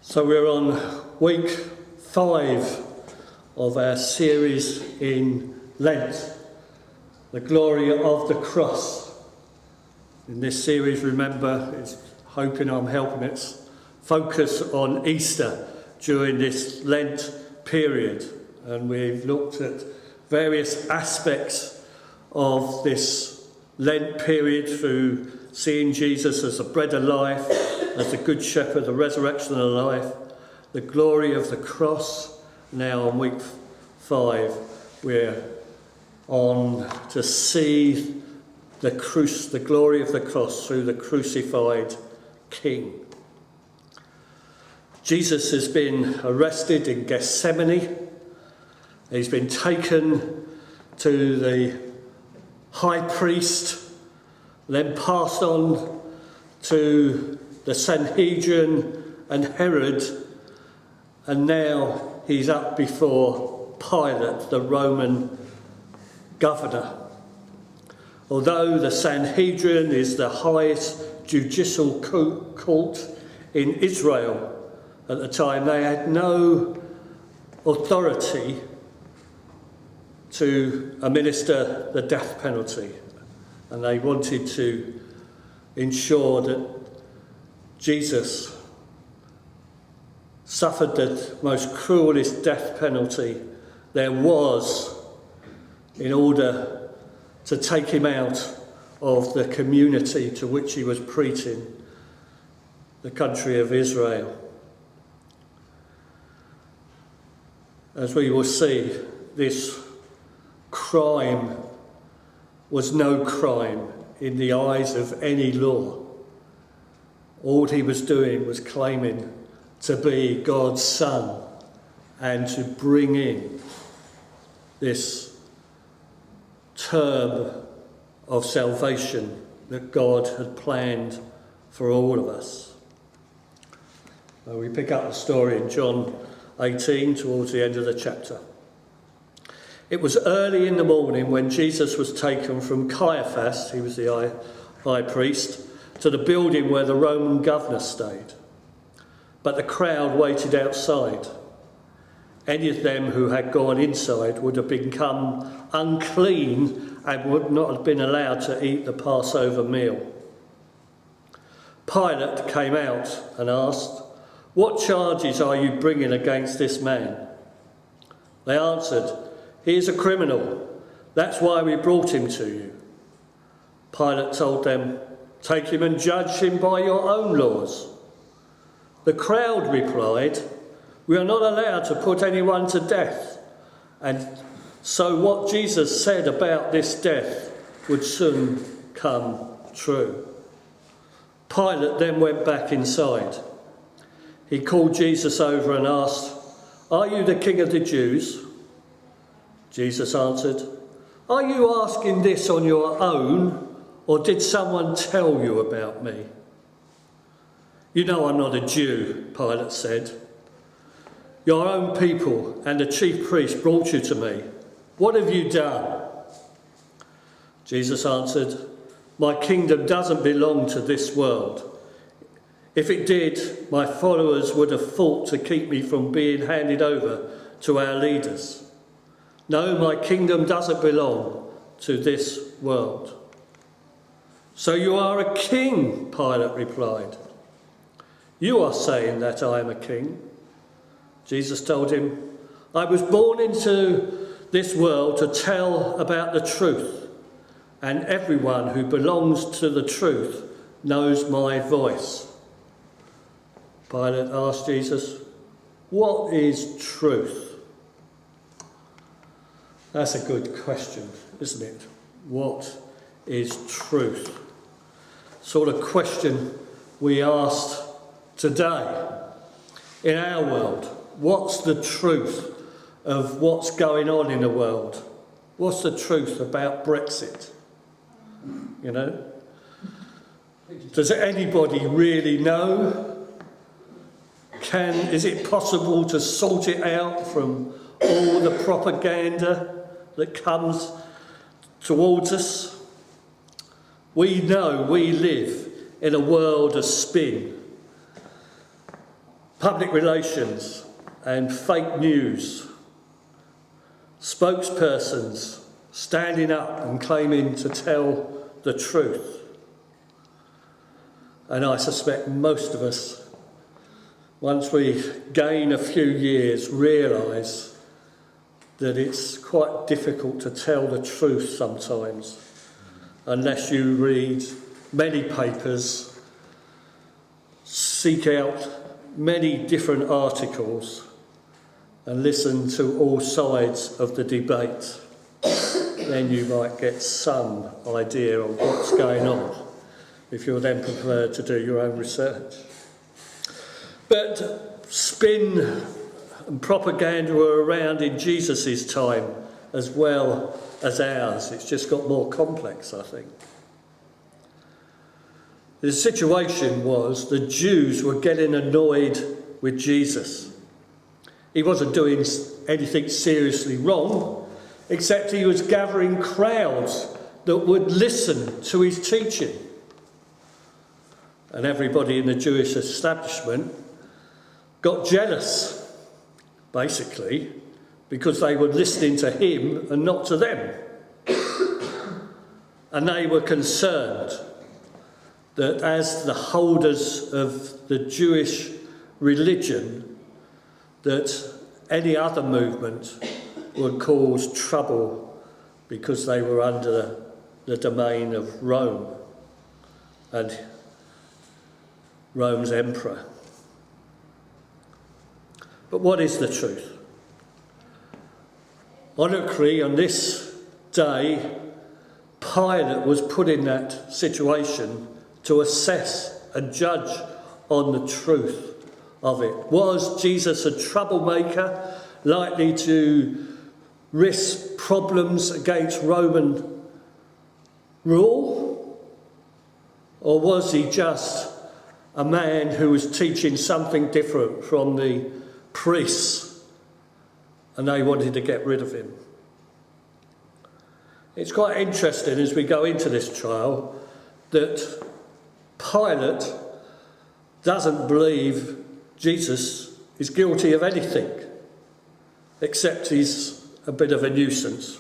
So we're on week 5 of our series in Lent, the glory of the cross. In this series, remember, it's hoping I'm helping it focus on Easter during this Lent period. And we've looked at various aspects of this Lent period through seeing Jesus as the bread of life, as the good shepherd, the resurrection of life, the glory of the cross. Now on week 5, we're on to see the glory of the cross through the crucified King. Jesus has been arrested in Gethsemane. He's been taken to the high priest, then passed on to the Sanhedrin and Herod, and now he's up before Pilate, the Roman governor. Although the Sanhedrin is the highest judicial court in Israel at the time, they had no authority to administer the death penalty, and they wanted to ensure that Jesus suffered the most cruelest death penalty there was in order to take him out of the community to which he was preaching, the country of Israel. As we will see, this crime was no crime in the eyes of any law. All he was doing was claiming to be God's son and to bring in this term of salvation that God had planned for all of us. We pick up the story in John 18 towards the end of the chapter. It was early in the morning when Jesus was taken from Caiaphas, he was the high priest, to the building where the Roman governor stayed. But the crowd waited outside. Any of them who had gone inside would have become unclean and would not have been allowed to eat the Passover meal. Pilate came out and asked, "What charges are you bringing against this man?" They answered, "He is a criminal. That's why we brought him to you." Pilate told them, "Take him and judge him by your own laws." The crowd replied, "We are not allowed to put anyone to death." And so what Jesus said about this death would soon come true. Pilate then went back inside. He called Jesus over and asked, "Are you the King of the Jews?" Jesus answered, "Are you asking this on your own, or did someone tell you about me?" "You know I'm not a Jew," Pilate said. "Your own people and the chief priest brought you to me. What have you done?" Jesus answered, "My kingdom doesn't belong to this world. If it did, my followers would have fought to keep me from being handed over to our leaders. No, my kingdom doesn't belong to this world." "So you are a king," Pilate replied. "You are saying that I am a king." Jesus told him, "I was born into this world to tell about the truth, and everyone who belongs to the truth knows my voice." Pilate asked Jesus, "What is truth?" That's a good question, isn't it? What is truth? Sort of question we asked today in our world. What's the truth of what's going on in the world? What's the truth about Brexit? You know? Does anybody really know? Is it possible to sort it out from all the propaganda that comes towards us? We know we live in a world of spin. public relations and fake news, spokespersons standing up and claiming to tell the truth. And I suspect most of us, once we gain a few years, realise that it's quite difficult to tell the truth sometimes, unless you read many papers, seek out many different articles and listen to all sides of the debate. Then you might get some idea of what's going on if you're then prepared to do your own research. But spin and propaganda were around in Jesus' time as well as ours. It's just got more complex, I think. The situation was the Jews were getting annoyed with Jesus. He wasn't doing anything seriously wrong, except he was gathering crowds that would listen to his teaching. And everybody in the Jewish establishment got jealous, basically, because they were listening to him and not to them. And they were concerned that as the holders of the Jewish religion, that any other movement would cause trouble because they were under the domain of Rome and Rome's emperor. But what is the truth? Honestly, on this day, Pilate was put in that situation to assess and judge on the truth of it. Was Jesus a troublemaker, likely to risk problems against Roman rule? Or was he just a man who was teaching something different from the priests and they wanted to get rid of him? It's quite interesting as we go into this trial that Pilate doesn't believe Jesus is guilty of anything, except he's a bit of a nuisance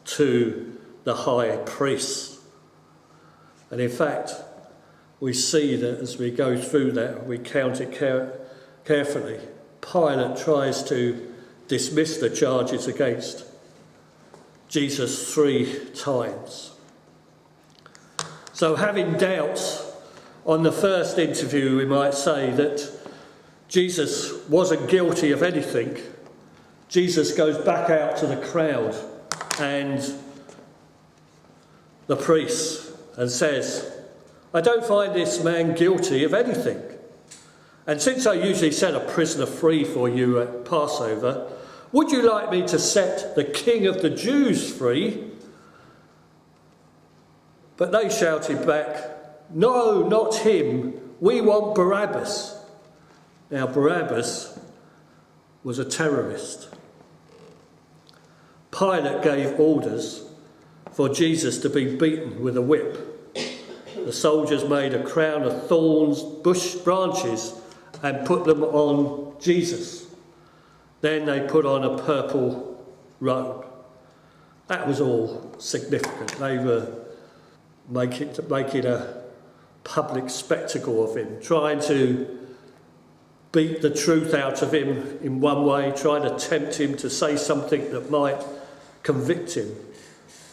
to the high priests. And in fact, we see that as we go through that, we count it carefully. Pilate tries to dismiss the charges against Jesus 3 times. So having doubts on the first interview, we might say that Jesus wasn't guilty of anything. Jesus goes back out to the crowd and the priests and says, I don't find this man guilty of anything. And since I usually set a prisoner free for you at Passover, would you like me to set the King of the Jews free? But they shouted back, no, not him. We want Barabbas. Now, Barabbas was a terrorist. Pilate gave orders for Jesus to be beaten with a whip. The soldiers made a crown of thorns, bush branches, and put them on Jesus. Then they put on a purple robe. That was all significant. They were making a public spectacle of him, trying to beat the truth out of him in one way, trying to tempt him to say something that might convict him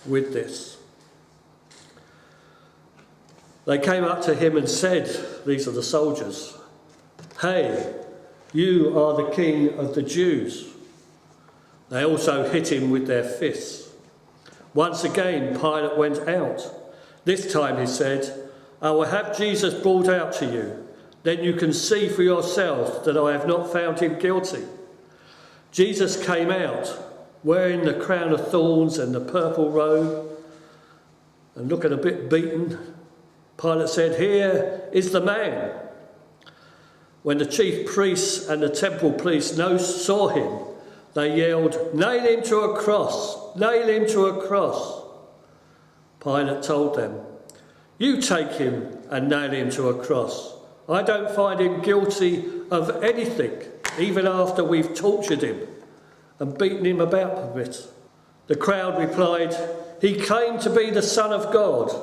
with this. They came up to him and said, these are the soldiers, hey, you are the King of the Jews. They also hit him with their fists. Once again, Pilate went out. This time he said, I will have Jesus brought out to you. Then you can see for yourselves that I have not found him guilty. Jesus came out wearing the crown of thorns and the purple robe and looking a bit beaten. Pilate said, here is the man. When the chief priests and the temple police saw him, they yelled, nail him to a cross, nail him to a cross. Pilate told them, you take him and nail him to a cross. I don't find him guilty of anything, even after we've tortured him and beaten him about a bit?" The crowd replied, "He claimed to be the Son of God.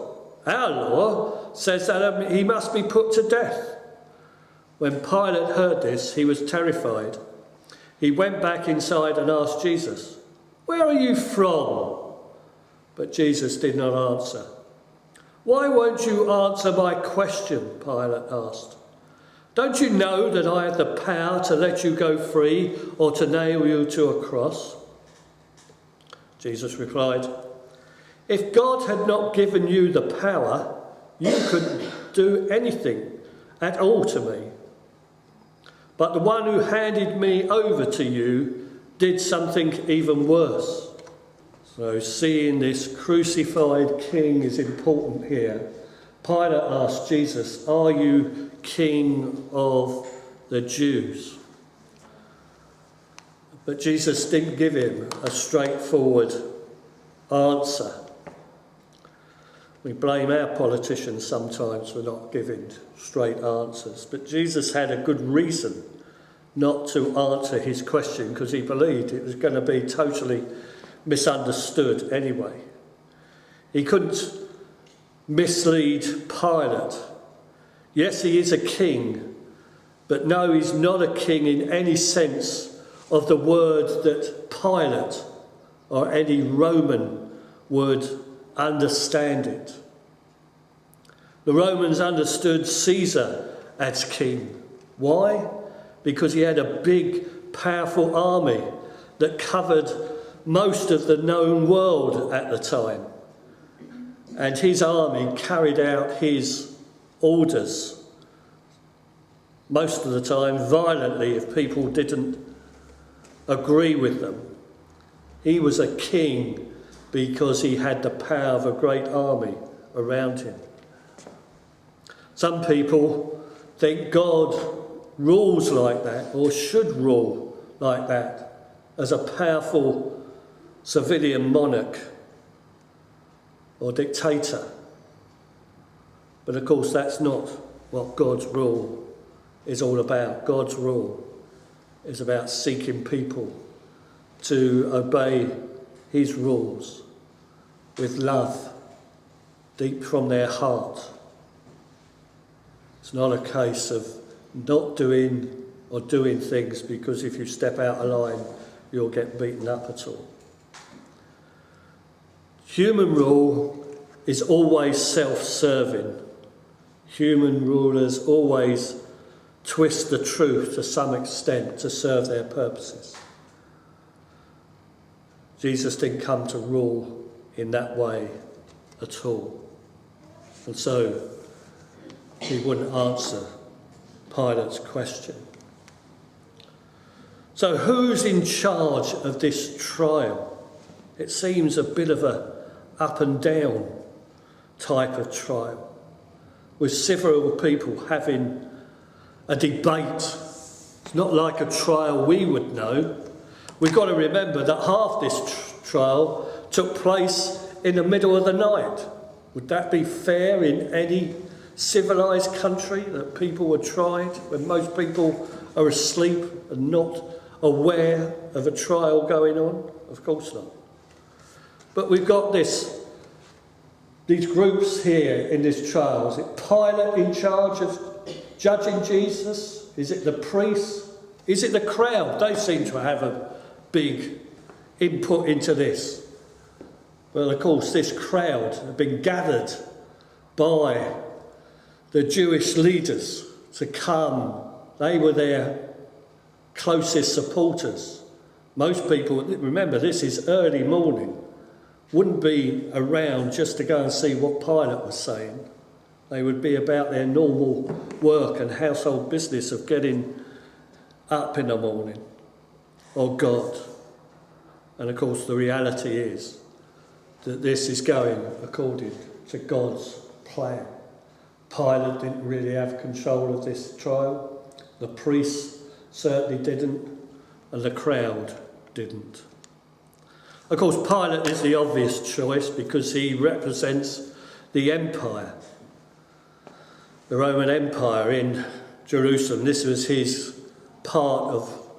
Our law says that he must be put to death." When Pilate heard this, he was terrified. He went back inside and asked Jesus, "Where are you from?" But Jesus did not answer. "Why won't you answer my question?" Pilate asked. "Don't you know that I have the power to let you go free or to nail you to a cross?" Jesus replied, "If God had not given you the power, you couldn't do anything at all to me. But the one who handed me over to you did something even worse." So seeing this crucified king is important here. Pilate asked Jesus, "Are you King of the Jews?" But Jesus didn't give him a straightforward answer. We blame our politicians sometimes for not giving straight answers, but Jesus had a good reason not to answer his question, because he believed it was going to be totally misunderstood anyway. He couldn't mislead Pilate. Yes, he is a king, but no, he's not a king in any sense of the word that Pilate or any Roman would understand it. The Romans understood Caesar as king. Why? Because he had a big, powerful army that covered most of the known world at the time. And his army carried out his orders, most of the time violently if people didn't agree with them. He was a king because he had the power of a great army around him. Some people think God rules like that, or should rule like that, as a powerful civilian monarch or dictator. But of course that's not what God's rule is all about. God's rule is about seeking people to obey his rules with love deep from their heart. It's not a case of not doing or doing things because if you step out of line you'll get beaten up at all. Human rule is always self-serving. Human rulers always twist the truth to some extent to serve their purposes. Jesus didn't come to rule in that way at all. And so he wouldn't answer Pilate's question. So who's in charge of this trial? It seems a bit of a up and down type of trial, with several people having a debate. It's not like a trial we would know. We've got to remember that half this trial took place in the middle of the night. Would that be fair in any civilised country, that people were tried when most people are asleep and not aware of a trial going on? Of course not. But we've got these groups here in this trial. Is it Pilate in charge of judging Jesus? Is it the priests? Is it the crowd? They seem to have a big input into this. Well, of course, this crowd had been gathered by the Jewish leaders to come. They were their closest supporters. Most people, remember, this is early morning, wouldn't be around just to go and see what Pilate was saying. They would be about their normal work and household business of getting up in the morning. Oh God. And of course the reality is that this is going according to God's plan. Pilate didn't really have control of this trial. The priests certainly didn't, and the crowd didn't. Of course, Pilate is the obvious choice because he represents the empire, the Roman Empire in Jerusalem. This was his part of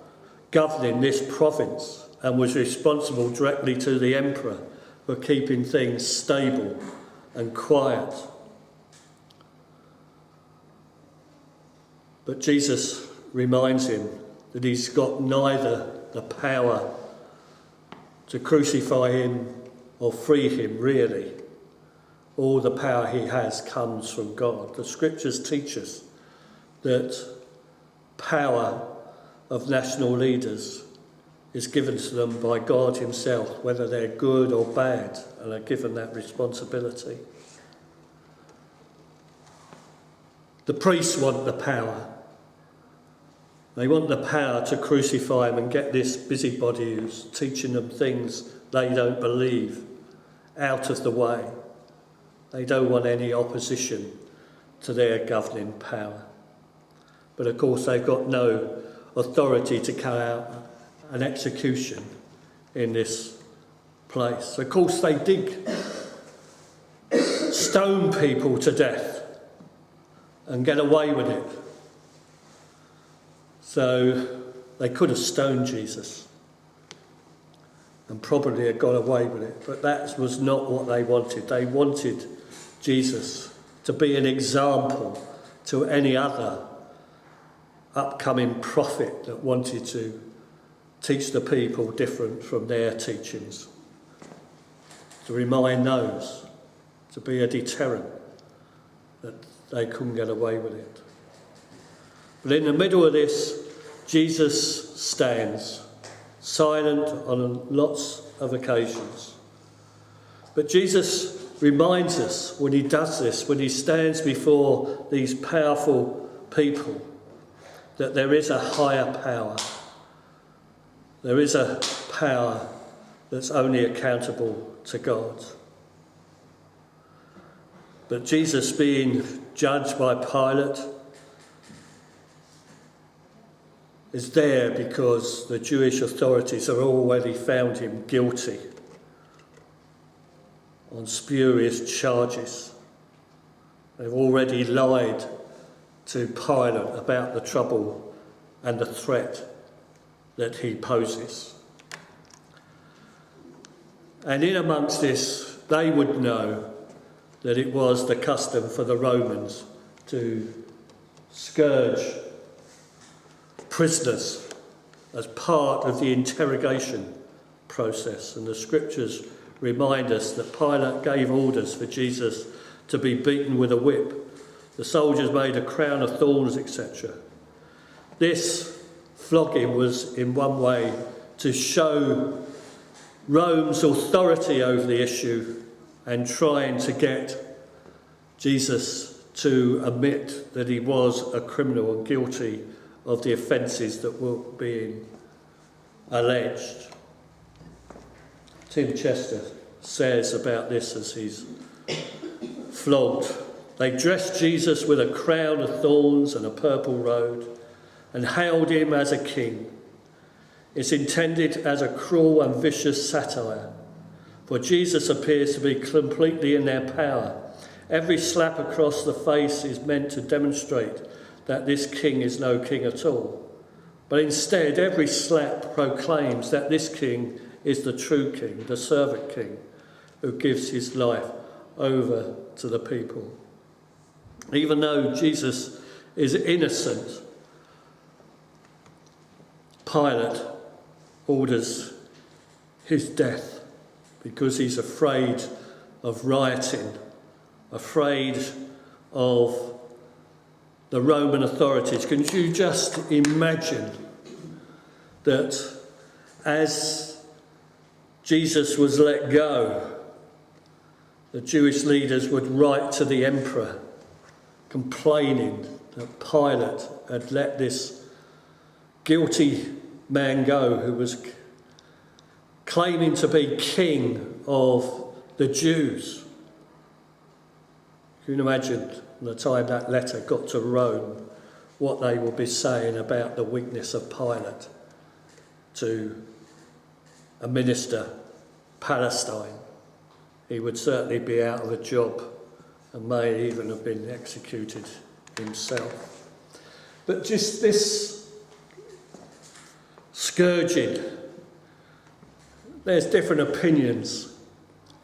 governing this province and was responsible directly to the emperor for keeping things stable and quiet. But Jesus reminds him that he's got neither the power to crucify him or free him, really. All the power he has comes from God. The scriptures teach us that power of national leaders is given to them by God himself, whether they're good or bad, and are given that responsibility. The priests want the power. They want the power to crucify him and get this busybody who's teaching them things they don't believe out of the way. They don't want any opposition to their governing power. But of course they've got no authority to carry out an execution in this place. Of course they did stone people to death and get away with it. So they could have stoned Jesus and probably had got away with it. But that was not what they wanted. They wanted Jesus to be an example to any other upcoming prophet that wanted to teach the people different from their teachings. To remind those, to be a deterrent, that they couldn't get away with it. But in the middle of this, Jesus stands, silent on lots of occasions. But Jesus reminds us when he does this, when he stands before these powerful people, that there is a higher power. There is a power that's only accountable to God. But Jesus, being judged by Pilate, is there because the Jewish authorities have already found him guilty on spurious charges. They've already lied to Pilate about the trouble and the threat that he poses. And in amongst this, they would know that it was the custom for the Romans to scourge prisoners as part of the interrogation process. And the scriptures remind us that Pilate gave orders for Jesus to be beaten with a whip. The soldiers made a crown of thorns, etc. This flogging was in one way to show Rome's authority over the issue and trying to get Jesus to admit that he was a criminal and guilty of the offences that were being alleged. Tim Chester says about this as he's flogged: they dressed Jesus with a crown of thorns and a purple robe and hailed him as a king. It's intended as a cruel and vicious satire, for Jesus appears to be completely in their power. Every slap across the face is meant to demonstrate that this king is no king at all. But instead, every slap proclaims that this king is the true king, the servant king, who gives his life over to the people. Even though Jesus is innocent, Pilate orders his death because he's afraid of rioting, afraid of the Roman authorities. Can you just imagine that as Jesus was let go, the Jewish leaders would write to the emperor complaining that Pilate had let this guilty man go who was claiming to be king of the Jews? Can you imagine the time that letter got to Rome, what they will be saying about the weakness of Pilate to administer Palestine? He would certainly be out of a job and may even have been executed himself. But just this scourging, there's different opinions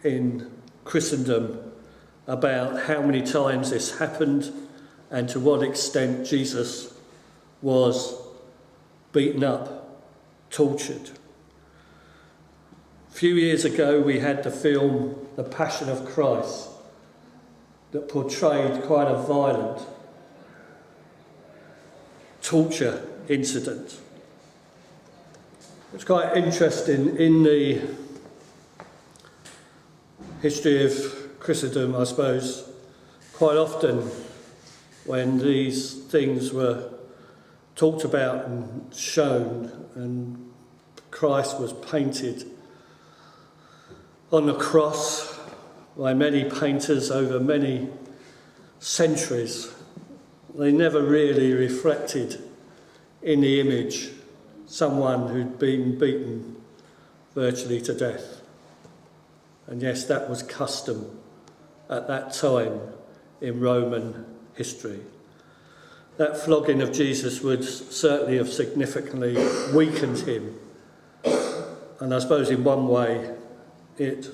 in Christendom about how many times this happened and to what extent Jesus was beaten up, tortured. A few years ago we had the film The Passion of Christ that portrayed quite a violent torture incident. It's quite interesting in the history of Christendom, I suppose, quite often when these things were talked about and shown and Christ was painted on the cross by many painters over many centuries, they never really reflected in the image someone who'd been beaten virtually to death. And yes, that was custom at that time in Roman history. That flogging of Jesus would certainly have significantly weakened him. And I suppose in one way it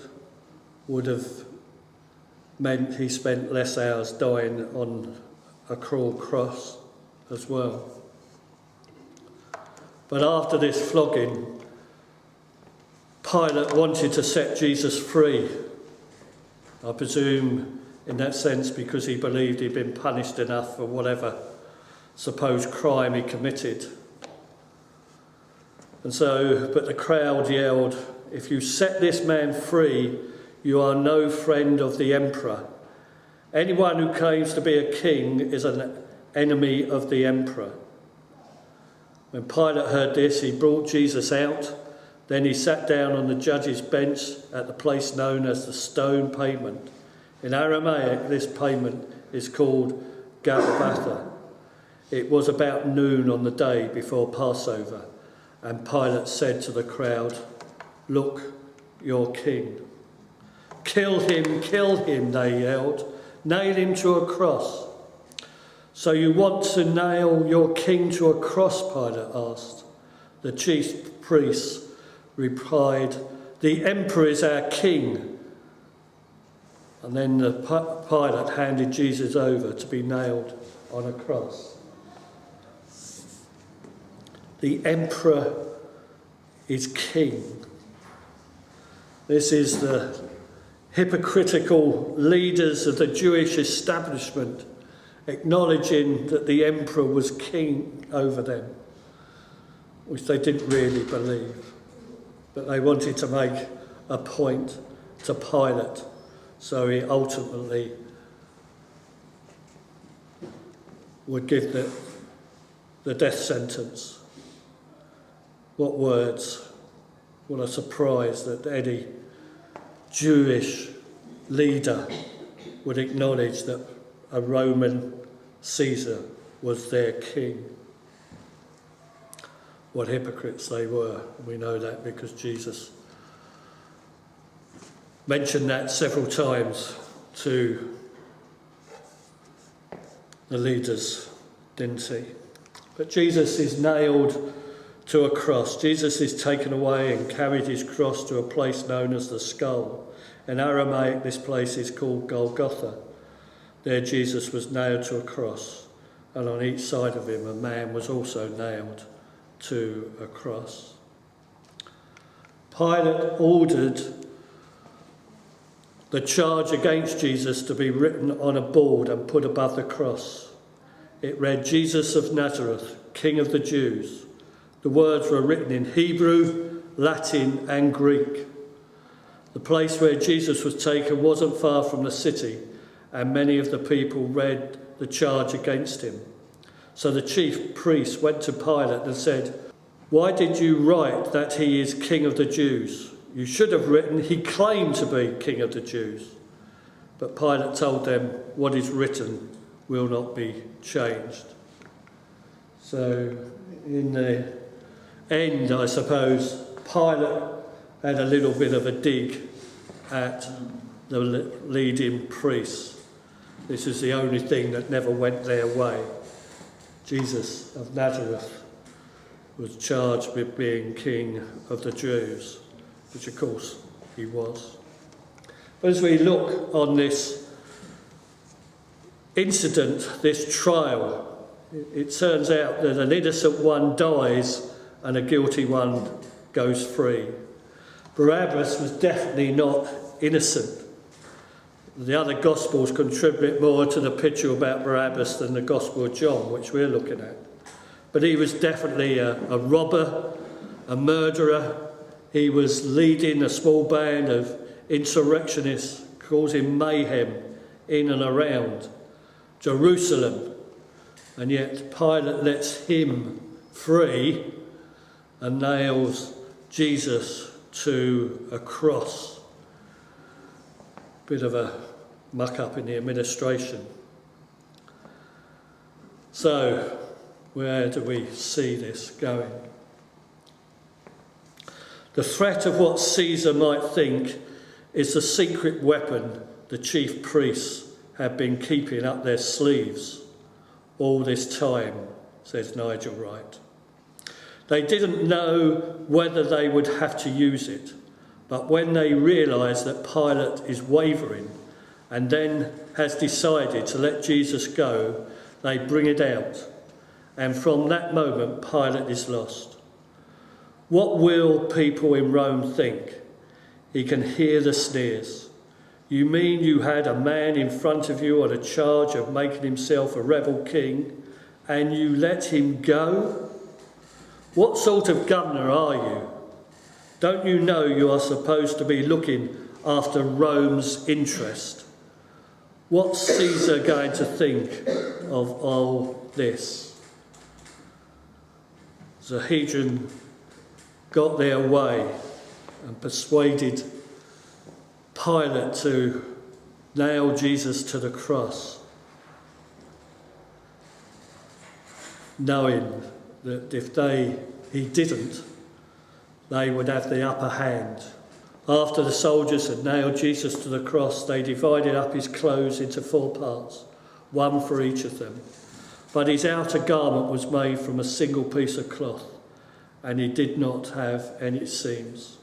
would have meant he spent less hours dying on a cruel cross as well. But after this flogging, Pilate wanted to set Jesus free. I presume in that sense because he believed he'd been punished enough for whatever supposed crime he committed. And so, but the crowd yelled, "If you set this man free, you are no friend of the emperor. Anyone who claims to be a king is an enemy of the emperor." When Pilate heard this, he brought Jesus out. Then he sat down on the judge's bench at the place known as the Stone Pavement. In Aramaic, this pavement is called Gabbatha. It was about noon on the day before Passover, and Pilate said to the crowd, "Look, your king." "Kill him," they yelled. "Nail him to a cross." "So you want to nail your king to a cross?" Pilate asked. The chief priests replied, "The emperor is our king." And then Pilate handed Jesus over to be nailed on a cross. The emperor is king. This is the hypocritical leaders of the Jewish establishment acknowledging that the emperor was king over them, which they didn't really believe. But they wanted to make a point to Pilate, so he ultimately would give the death sentence. What words, what a surprise that any Jewish leader would acknowledge that a Roman Caesar was their king. What hypocrites they were. We know that because Jesus mentioned that several times to the leaders, didn't he? But Jesus is nailed to a cross. Jesus is taken away and carried his cross to a place known as the Skull. In Aramaic, this place is called Golgotha. There Jesus was nailed to a cross, and on each side of him a man was also nailed to a cross. Pilate ordered the charge against Jesus to be written on a board and put above the cross. It read, "Jesus of Nazareth, King of the Jews." The words were written in Hebrew, Latin and Greek. The place where Jesus was taken wasn't far from the city, and many of the people read the charge against him. So the chief priests went to Pilate and said, "Why did you write that he is King of the Jews? You should have written, he claimed to be King of the Jews." But Pilate told them, "What is written will not be changed." So in the end, I suppose, Pilate had a little bit of a dig at the leading priests. This is the only thing that never went their way. Jesus of Nazareth was charged with being King of the Jews, which of course he was. But as we look on this incident, this trial, it turns out that an innocent one dies and a guilty one goes free. Barabbas was definitely not innocent. The other Gospels contribute more to the picture about Barabbas than the Gospel of John, which we're looking at. But he was definitely a robber, a murderer. He was leading a small band of insurrectionists, causing mayhem in and around Jerusalem. And yet Pilate lets him free and nails Jesus to a cross. Bit of a muck-up in the administration. So, where do we see this going? The threat of what Caesar might think is the secret weapon the chief priests have been keeping up their sleeves all this time, says Nigel Wright. They didn't know whether they would have to use it, but when they realise that Pilate is wavering and then has decided to let Jesus go, they bring it out. And from that moment, Pilate is lost. What will people in Rome think? He can hear the sneers. You mean you had a man in front of you on a charge of making himself a rebel king, and you let him go? What sort of governor are you? Don't you know you are supposed to be looking after Rome's interest? What's Caesar going to think of all this? Sanhedrin got their way and persuaded Pilate to nail Jesus to the cross, knowing that if he didn't, they would have the upper hand. After the soldiers had nailed Jesus to the cross, they divided up his clothes into 4 parts, one for each of them. But his outer garment was made from a single piece of cloth, and he did not have any seams.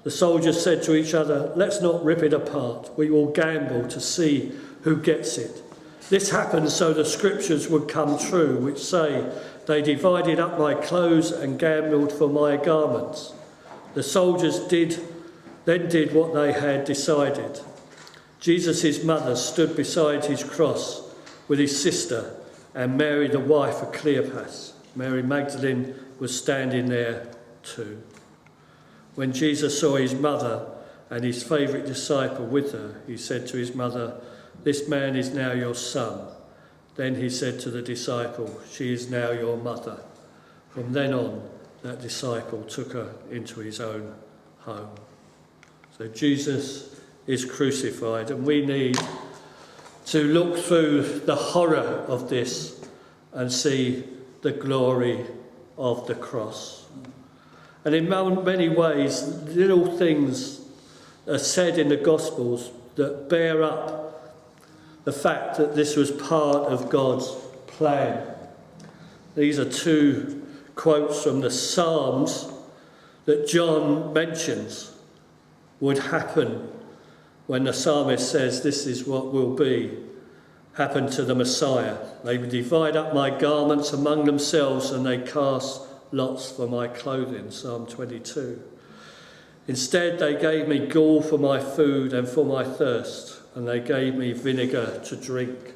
The soldiers said to each other, "Let's not rip it apart. We will gamble to see who gets it." This happened so the scriptures would come true, which say, "They divided up my clothes and gambled for my garments." The soldiers then did what they had decided. Jesus' mother stood beside his cross with his sister and Mary, the wife of Cleopas. Mary Magdalene was standing there too. When Jesus saw his mother and his favourite disciple with her, he said to his mother, "This man is now your son." Then he said to the disciple, "She is now your mother." From then on, that disciple took her into his own home. So Jesus is crucified, and we need to look through the horror of this and see the glory of the cross. And in many ways, little things are said in the Gospels that bear up the fact that this was part of God's plan. These are 2 quotes from the Psalms that John mentions would happen when the psalmist says, "This is what will happen to the Messiah. They will divide up my garments among themselves, and they cast lots for my clothing," Psalm 22. "Instead, they gave me gall for my food and for my thirst, and they gave me vinegar to drink."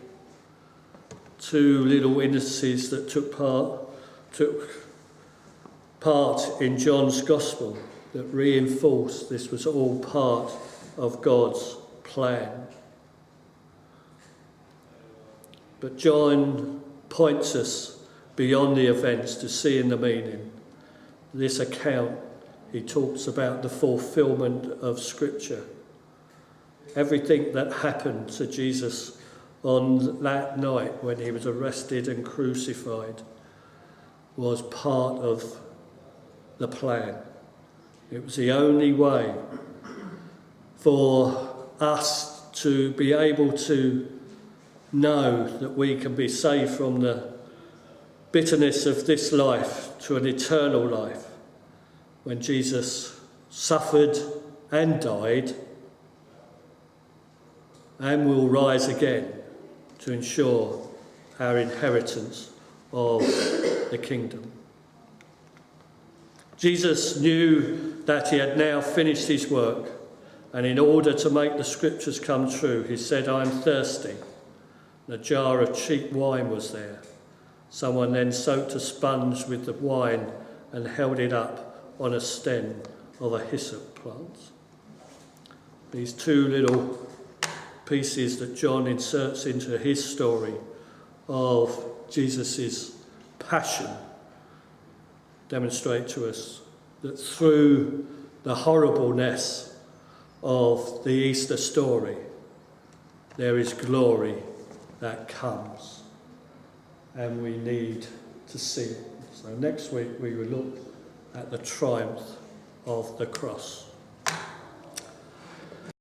2 little instances that took part in John's Gospel that reinforced this was all part of God's plan. But John points us beyond the events to see in the meaning. This account, he talks about the fulfillment of Scripture. Everything that happened to Jesus on that night when he was arrested and crucified was part of the plan. It was the only way for us to be able to know that we can be saved from the bitterness of this life to an eternal life when Jesus suffered and died and will rise again to ensure our inheritance of the kingdom. Jesus knew that he had now finished his work, and in order to make the scriptures come true, he said, "I am thirsty." And a jar of cheap wine was there. Someone then soaked a sponge with the wine and held it up on a stem of a hyssop plant. These two little pieces that John inserts into his story of Jesus' passion demonstrate to us that through the horribleness of the Easter story, there is glory that comes, and we need to see it. So next week we will look at the triumph of the cross.